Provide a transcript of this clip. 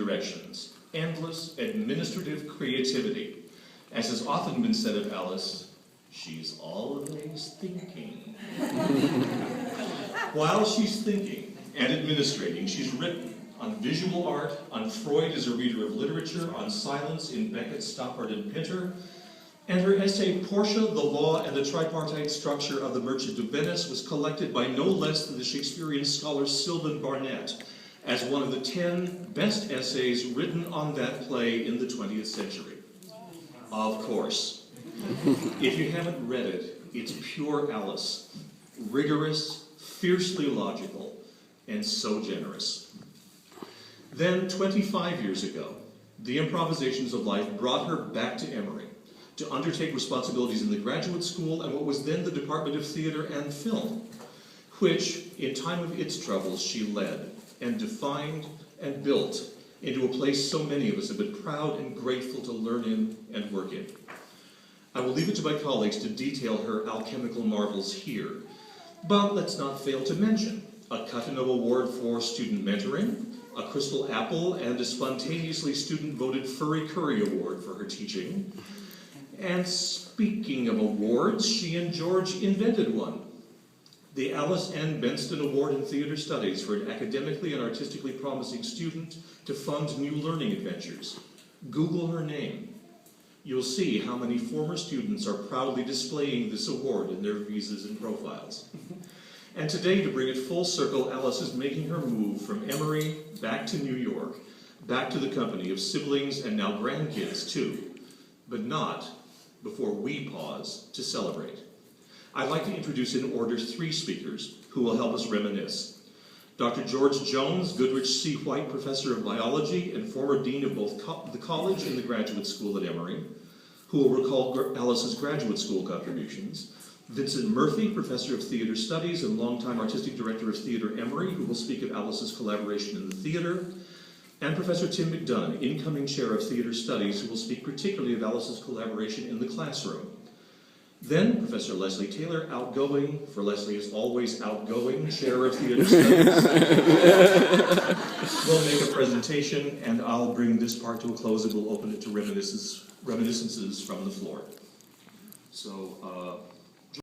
directions, endless administrative creativity. As has often been said of Alice, she's always thinking. While she's thinking and administrating, she's written on visual art, on Freud as a reader of literature, on silence in Beckett, Stoppard, and Pinter, and her essay, Portia, the Law and the Tripartite Structure of the Merchant of Venice, was collected by no less than the Shakespearean scholar Sylvan Barnett as one of the 10 best essays written on that play in the 20th century. Of course. If you haven't read it, it's pure Alice. Rigorous, fiercely logical, and so generous. Then, 25 years ago, the improvisations of life brought her back to Emory to undertake responsibilities in the graduate school and what was then the Department of Theater and Film, which, in time of its troubles, she led and defined and built into a place so many of us have been proud and grateful to learn in and work in. I will leave it to my colleagues to detail her alchemical marvels here, but let's not fail to mention a Cutino Award for Student Mentoring, a Crystal Apple, and a spontaneously student-voted Furry Curry Award for her teaching. And speaking of awards, she and George invented one. The Alice N. Benston Award in Theater Studies for an academically and artistically promising student to fund new learning adventures. Google her name. You'll see how many former students are proudly displaying this award in their visas and profiles. And today, to bring it full circle, Alice is making her move from Emory back to New York, back to the company of siblings and now grandkids too, but not before we pause to celebrate. I'd like to introduce in order 3 speakers who will help us reminisce. Dr. George Jones, Goodrich C. White Professor of Biology and former Dean of both the college and the graduate school at Emory, who will recall Alice's graduate school contributions. Vincent Murphy, Professor of Theater Studies and longtime Artistic Director of Theater Emory, who will speak of Alice's collaboration in the theater. And Professor Tim McDonough, incoming Chair of Theater Studies, who will speak particularly of Alice's collaboration in the classroom. Then Professor Leslie Taylor, outgoing, for Leslie is always outgoing, Chair of Theater Studies, will make a presentation, and I'll bring this part to a close and we'll open it to reminiscences from the floor. So,